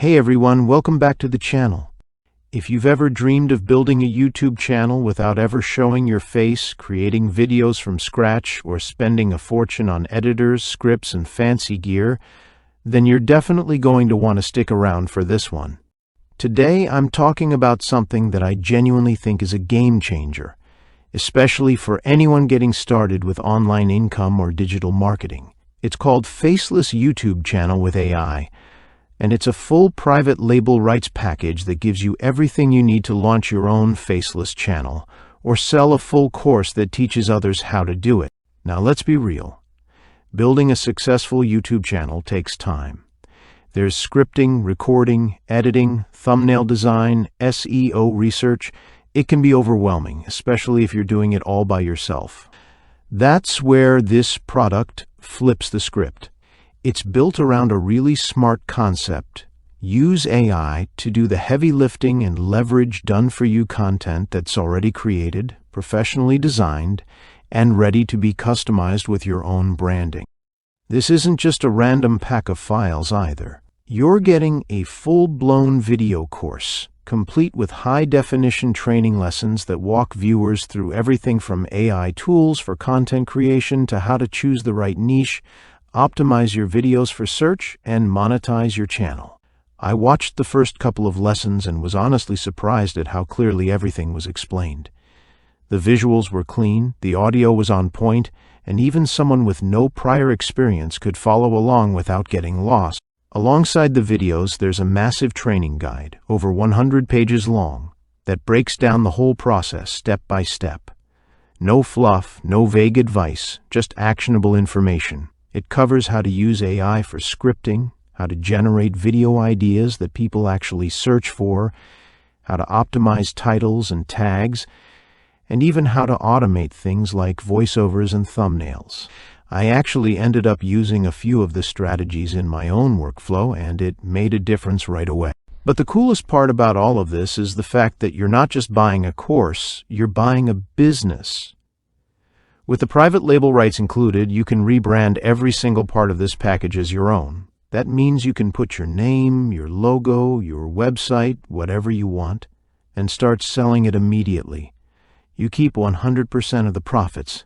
Hey everyone, welcome back to the channel. If you've ever dreamed of building a YouTube channel without ever showing your face, creating videos from scratch, or spending a fortune on editors, scripts, and fancy gear, then you're definitely going to want to stick around for this one. Today, I'm talking about something that I genuinely think is a game changer, especially for anyone getting started with online income or digital marketing. It's called Faceless YouTube Channel with AI. And it's a full private label rights package that gives you everything you need to launch your own faceless channel or sell a full course that teaches others how to do it. Now let's be real. Building a successful YouTube channel takes time. There's scripting, recording, editing, thumbnail design, SEO research. It can be overwhelming, especially if you're doing it all by yourself. That's where this product flips the script. It's built around a really smart concept. Use AI to do the heavy lifting and leverage done-for-you content that's already created, professionally designed, and ready to be customized with your own branding. This isn't just a random pack of files either. You're getting a full-blown video course, complete with high-definition training lessons that walk viewers through everything from AI tools for content creation to how to choose the right niche, optimize your videos for search, and monetize your channel. I watched the first couple of lessons and was honestly surprised at how clearly everything was explained. The visuals were clean, the audio was on point, and even someone with no prior experience could follow along without getting lost. Alongside the videos, there's a massive training guide, over 100 pages long, that breaks down the whole process step by step. No fluff, no vague advice, just actionable information. It covers how to use AI for scripting, how to generate video ideas that people actually search for, how to optimize titles and tags, and even how to automate things like voiceovers and thumbnails. I actually ended up using a few of the strategies in my own workflow, and it made a difference right away. But the coolest part about all of this is the fact that you're not just buying a course, you're buying a business. With the private label rights included, you can rebrand every single part of this package as your own. That means you can put your name, your logo, your website, whatever you want, and start selling it immediately. You keep 100% of the profits.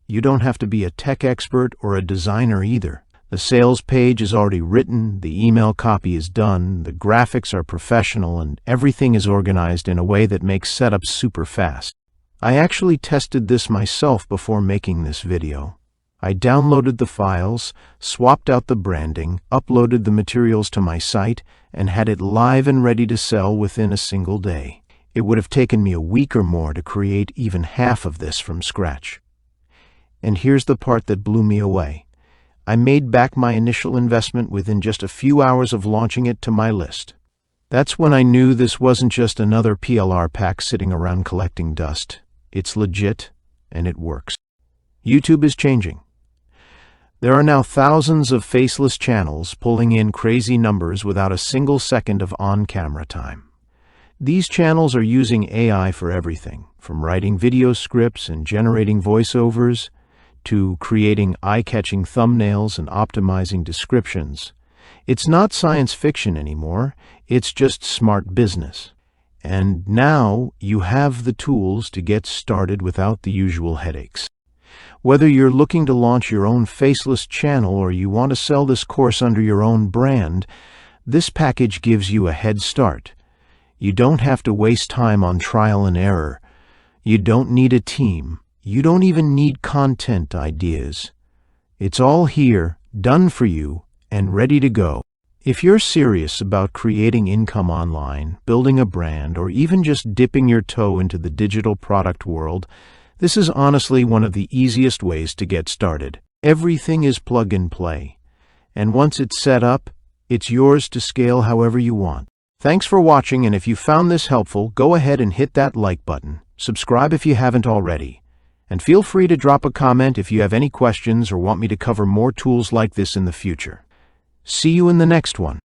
You don't have to be a tech expert or a designer either. The sales page is already written, the email copy is done, the graphics are professional, and everything is organized in a way that makes setup super fast. I actually tested this myself before making this video. I downloaded the files, swapped out the branding, uploaded the materials to my site, and had it live and ready to sell within a single day. It would have taken me a week or more to create even half of this from scratch. And here's the part that blew me away. I made back my initial investment within just a few hours of launching it to my list. That's when I knew this wasn't just another PLR pack sitting around collecting dust. It's legit, and it works. YouTube is changing. There are now thousands of faceless channels pulling in crazy numbers without a single second of on-camera time. These channels are using AI for everything, from writing video scripts and generating voiceovers, to creating eye-catching thumbnails and optimizing descriptions. It's not science fiction anymore, it's just smart business. And now you have the tools to get started without the usual headaches. Whether you're looking to launch your own faceless channel or you want to sell this course under your own brand, this package gives you a head start. You don't have to waste time on trial and error. You don't need a team. You don't even need content ideas. It's all here, done for you, and ready to go. If you're serious about creating income online, building a brand, or even just dipping your toe into the digital product world, this is honestly one of the easiest ways to get started. Everything is plug and play. And once it's set up, it's yours to scale however you want. Thanks for watching, and if you found this helpful, go ahead and hit that like button. Subscribe if you haven't already. And feel free to drop a comment if you have any questions or want me to cover more tools like this in the future. See you in the next one.